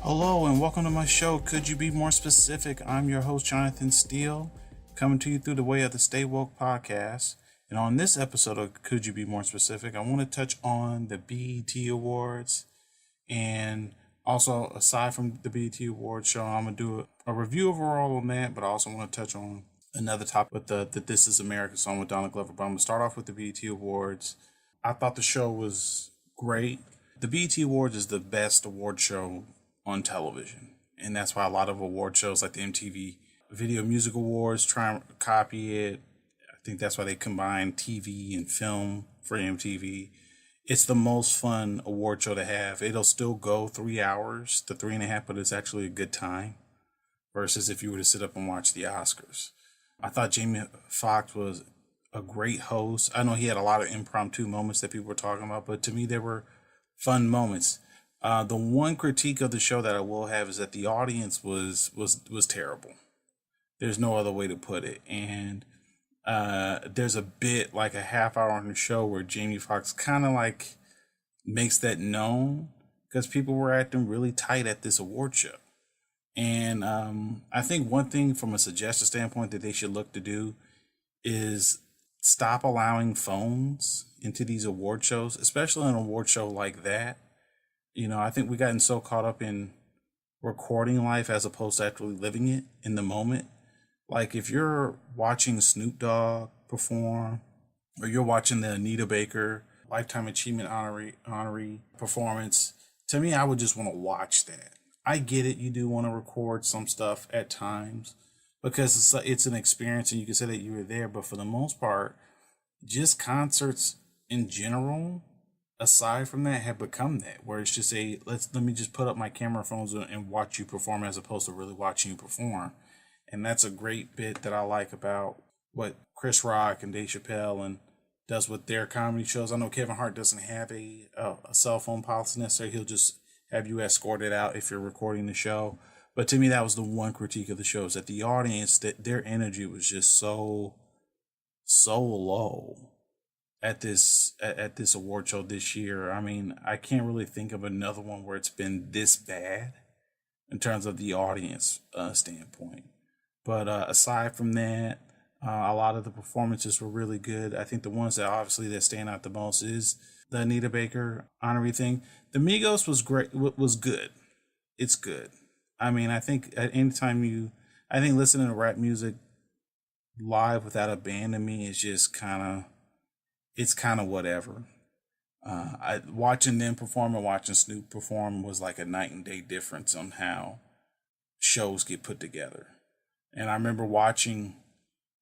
Hello and welcome to my show, Could You Be More Specific? I'm your host, Jonathan Steele, coming to you through the way of the Stay Woke podcast. And on this episode of Could You Be More Specific, I want to touch on the B.E.T Awards. And also, aside from the B.E.T Awards show, I'm going to do a review overall on that, but I also want to touch on another topic with the This Is America song with Donald Glover. But I'm going to start off with the B.E.T Awards. I thought the show was great. The B.E.T Awards is the best award show on television, and that's why a lot of award shows like the MTV Video Music Awards try and copy it. I think that's why they combine TV and film for MTV. It's the most fun award show to have. It'll still go 3 hours to 3.5, but it's actually a good time versus if you were to sit up and watch the Oscars. I thought Jamie Foxx was a great host. I know he had a lot of impromptu moments that people were talking about, but to me they were fun moments. The one critique of the show that I will have is that the audience was terrible. There's no other way to put it. And there's a bit like a half hour on the show where Jamie Foxx kind of like makes that known because people were acting really tight at this award show. And I think one thing from a suggestion standpoint that they should look to do is stop allowing phones into these award shows, especially an award show like that. You know, I think we gotten so caught up in recording life as opposed to actually living it in the moment. Like if you're watching Snoop Dogg perform, or you're watching the Anita Baker Lifetime Achievement honoree performance, to me, I would just want to watch that. I get it. You do want to record some stuff at times because it's an experience and you can say that you were there. But for the most part, just concerts in general, aside from that, have become that where it's just let me just put up my camera phones and watch you perform as opposed to really watching you perform. And that's a great bit that I like about what Chris Rock and Dave Chappelle and does with their comedy shows. I know Kevin Hart doesn't have a cell phone policy necessarily. He'll just have you escorted out if you're recording the show. But to me, that was the one critique of the show, is that the audience, that their energy was just so low at this award show this year. I mean, I can't really think of another one where it's been this bad in terms of the audience standpoint. But aside from that, a lot of the performances were really good. I think the ones that obviously that stand out the most is the Anita Baker honorary thing. The Migos was great, was good. It's good. I mean, I think at any time I think listening to rap music live without a band to me is just kind of whatever. Watching them perform and watching Snoop perform was like a night and day difference on how shows get put together. And I remember watching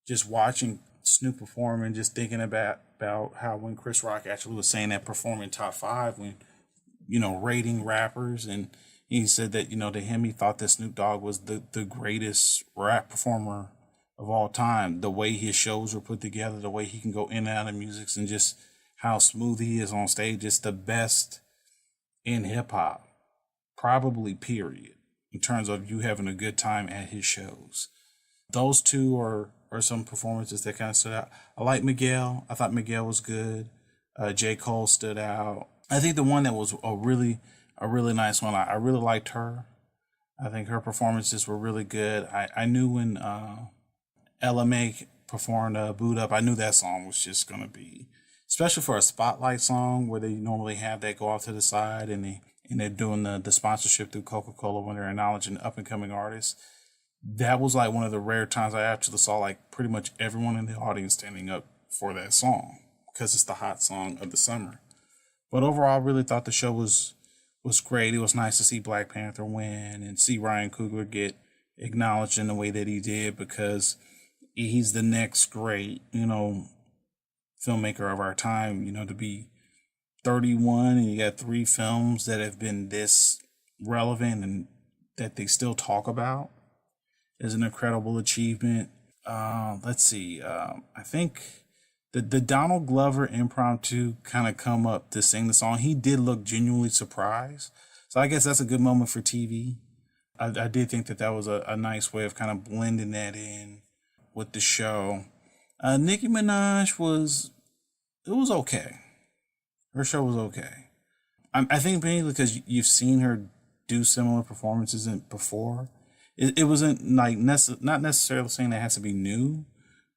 Snoop perform and just thinking about how when Chris Rock actually was saying that performing top 5 when, rating rappers, and he said that, to him, he thought that Snoop Dogg was the greatest rap performer of all time. The way his shows were put together, the way he can go in and out of music, and just how smooth he is on stage. It's the best in hip hop, probably, period, in terms of you having a good time at his shows. Those two are some performances that kind of stood out. I like Miguel. I thought Miguel was good. J. Cole stood out. I think the one that was a really nice one, I really liked her. I think her performances were really good. I knew when LMA performed Boot Up, I knew that song was just going to be, especially for a spotlight song where they normally have that go off to the side and they're doing the sponsorship through Coca-Cola when they're acknowledging up and coming artists. That was like one of the rare times I actually saw like pretty much everyone in the audience standing up for that song because it's the hot song of the summer. But overall, I really thought the show was great. It was nice to see Black Panther win and see Ryan Coogler get acknowledged in the way that he did, because he's the next great, filmmaker of our time, to be 31 and you got 3 films that have been this relevant and that they still talk about is an incredible achievement. Let's see. I think the Donald Glover impromptu kind of come up to sing the song. He did look genuinely surprised. So I guess that's a good moment for TV. I did think that was a nice way of kind of blending that in with the show. Nicki Minaj was okay. Her show was okay. I think mainly because you've seen her do similar performances before. It wasn't like not necessarily saying that it has to be new,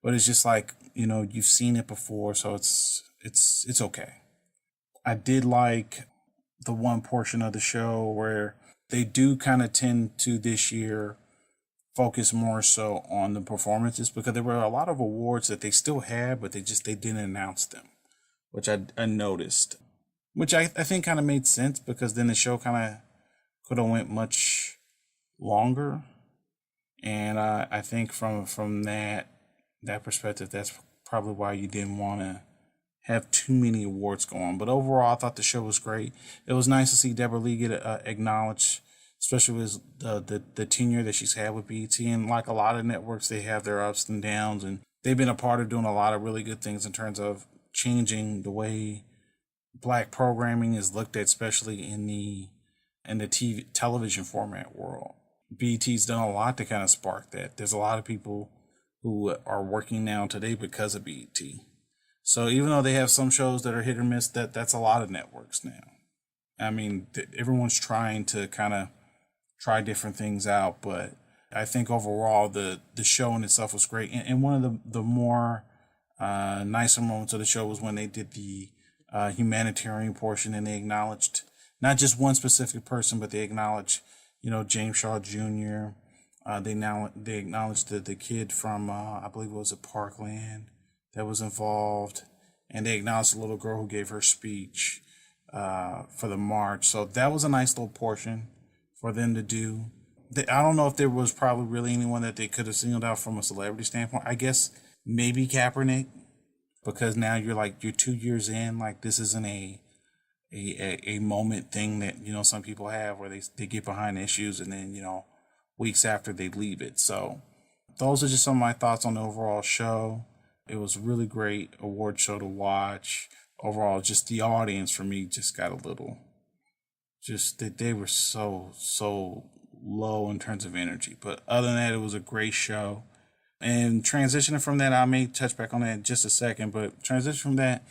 but it's just like, you've seen it before, so it's okay. I did like the one portion of the show where they do kind of tend to this year focus more so on the performances, because there were a lot of awards that they still had, but they didn't announce them, which I noticed, which I think kind of made sense, because then the show kind of could have went much longer. And I think from that perspective, that's probably why you didn't want to have too many awards going. But overall, I thought the show was great. It was nice to see Deborah Lee get acknowledged, especially with the tenure that she's had with B.E.T. And like a lot of networks, they have their ups and downs, and they've been a part of doing a lot of really good things in terms of changing the way Black programming is looked at, especially in the television format world. BET's done a lot to kind of spark that. There's a lot of people who are working now today because of BET. So even though they have some shows that are hit or miss, that's a lot of networks now. I mean, everyone's trying to kind of try different things out, but I think overall the show in itself was great. And one of the more nicer moments of the show was when they did the humanitarian portion, and they acknowledged not just one specific person, but they acknowledged James Shaw Jr. They acknowledged the kid from I believe it was a Parkland that was involved, and they acknowledged the little girl who gave her speech for the march. So that was a nice little portion for them to do. I don't know if there was probably really anyone that they could have singled out from a celebrity standpoint. I guess maybe Kaepernick, because now you're 2 years in, like this isn't a moment thing that some people have where they get behind issues and then weeks after they leave it. So those are just some of my thoughts on the overall show. It was a really great award show to watch. Overall, just the audience for me just got a little, just that they were so low in terms of energy. But other than that, it was a great show. And transitioning from that, I may touch back on that in just a second, but transition from that,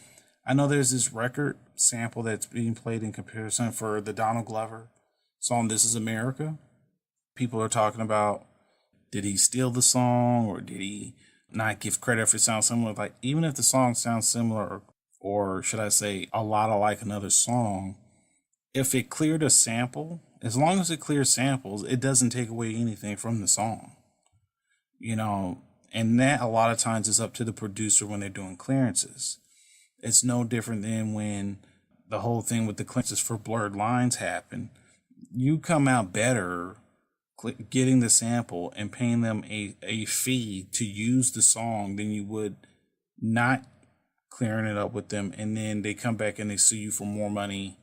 I know there's this record sample that's being played in comparison for the Donald Glover song, This Is America. People are talking about, did he steal the song, or did he not give credit if it sounds similar? Like, even if the song sounds similar, or should I say a lot like another song, if it cleared a sample, as long as it clears samples, it doesn't take away anything from the song. And that a lot of times is up to the producer when they're doing clearances. It's no different than when the whole thing with the clearances for Blurred Lines happened. You come out better getting the sample and paying them a fee to use the song than you would not clearing it up with them, and then they come back and they sue you for more money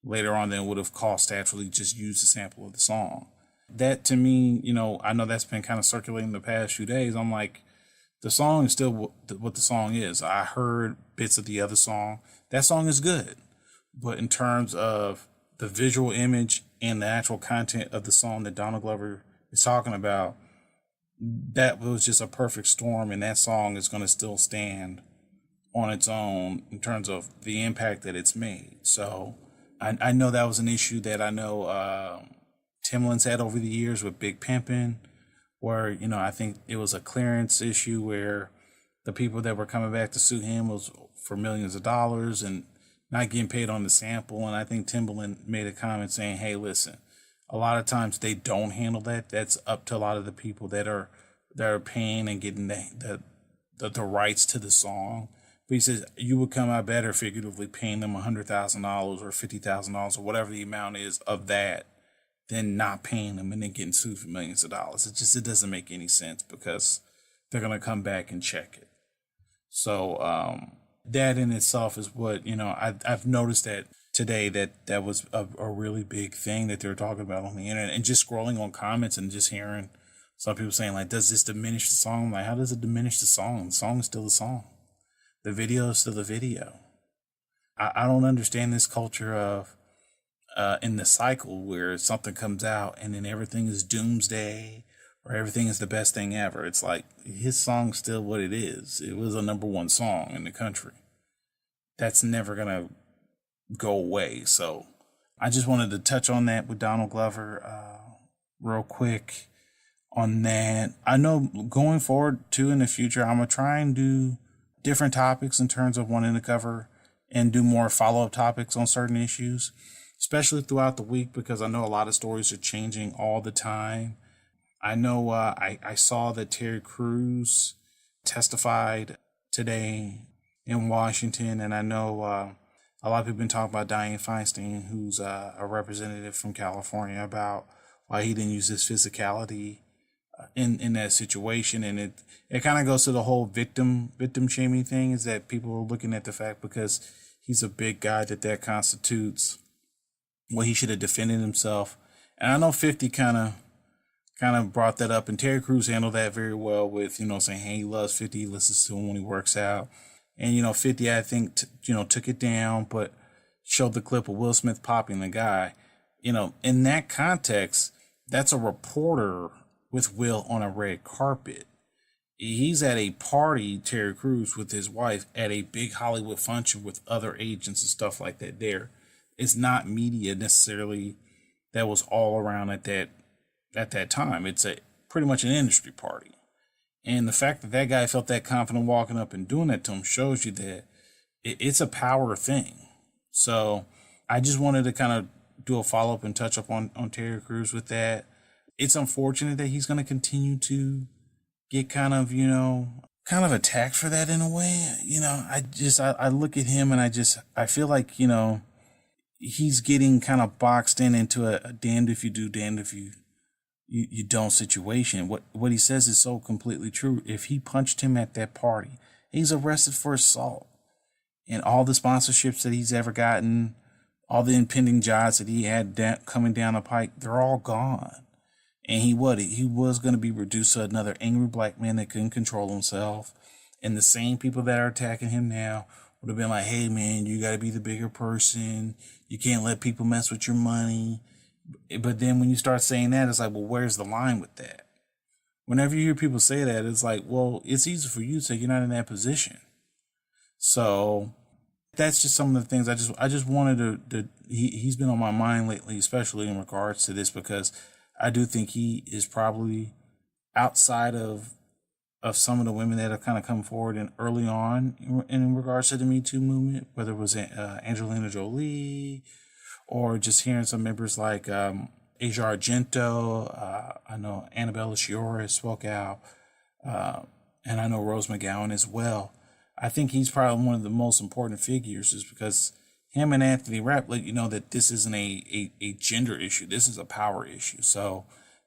later on than it would have cost to actually just use the sample of the song. That, to me, I know that's been kind of circulating the past few days. I'm like, the song is still what the song is. I heard bits of the other song. That song is good. But in terms of the visual image and the actual content of the song that Donald Glover is talking about, that was just a perfect storm, and that song is going to still stand on its own in terms of the impact that it's made. So I know that was an issue that I know Timbaland's had over the years with Big Pimpin', where, I think it was a clearance issue where the people that were coming back to sue him was for millions of dollars and not getting paid on the sample. And I think Timbaland made a comment saying, hey, listen, a lot of times they don't handle that. That's up to a lot of the people that are paying and getting the rights to the song. But he says you would come out better figuratively paying them $100,000 or $50,000 or whatever the amount is of that than not paying them and then getting sued for millions of dollars. It doesn't make any sense, because they're going to come back and check it. So that in itself is what, I've noticed that today that was a really big thing that they were talking about on the internet, and just scrolling on comments and just hearing some people saying, like, does this diminish the song? I'm like, how does it diminish the song? The song is still the song. The video is still the video. I don't understand this culture of in the cycle where something comes out and then everything is doomsday or everything is the best thing ever. It's like, his song's still what it is. It was a number one song in the country. That's never going to go away. So I just wanted to touch on that with Donald Glover real quick on that. I know going forward too in the future, I'm going to try and do different topics in terms of wanting to cover and do more follow-up topics on certain issues, especially throughout the week, because I know a lot of stories are changing all the time. I know I saw that Terry Crews testified today in Washington, and I know a lot of people have been talking about Dianne Feinstein, who's a representative from California, about why he didn't use his physicality in that situation. And it kind of goes to the whole victim shaming thing, is that people are looking at the fact because he's a big guy that constitutes well, he should have defended himself. And I know 50 kind of brought that up, and Terry Crews handled that very well with, saying, hey, he loves 50, he listens to him when he works out. And, 50, I think, took it down, but showed the clip of Will Smith popping the guy. In that context, that's a reporter with Will on a red carpet. He's at a party, Terry Crews, with his wife at a big Hollywood function with other agents and stuff like that there. It's not media necessarily that was all around at that time. It's pretty much an industry party. And the fact that guy felt that confident walking up and doing that to him shows you that it's a power thing. So I just wanted to kind of do a follow-up and touch up on Terry Crews with that. It's unfortunate that he's going to continue to get kind of attacked for that in a way. I look at him and I feel like, he's getting kind of boxed into a damned if you do, damned if you don't situation. What he says is so completely true. If he punched him at that party, he's arrested for assault. And all the sponsorships that he's ever gotten, all the impending jobs that he had coming down the pike, they're all gone. And he was going to be reduced to another angry black man that couldn't control himself. And the same people that are attacking him now would have been like, hey, man, you got to be the bigger person. You can't let people mess with your money. But then when you start saying that, it's like, well, where's the line with that? Whenever you hear people say that, it's like, well, it's easy for you to say you're not in that position. So that's just some of the things I just wanted to he's been on my mind lately, especially in regards to this, because I do think he is probably outside of some of the women that have kind of come forward and early on in regards to the Me Too movement, whether it was Angelina Jolie or just hearing some members like Asia Argento. I know Annabella Sciorra spoke out, and I know Rose McGowan as well. I think he's probably one of the most important figures, is because him and Anthony Rapp let you know that this isn't a gender issue. This is a power issue. So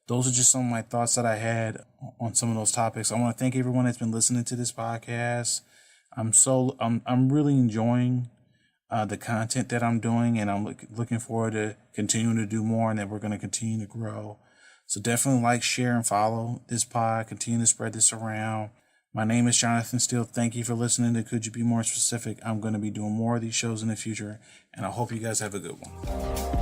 those are just some of my thoughts that I had on some of those topics. I want to thank everyone that's been listening to this podcast. I'm really enjoying the content that I'm doing, and I'm looking forward to continuing to do more, and that we're going to continue to grow. So definitely like, share, and follow this pod. Continue to spread this around. My name is Jonathan Steele. Thank you for listening to Could You Be More Specific? I'm going to be doing more of these shows in the future, and I hope you guys have a good one.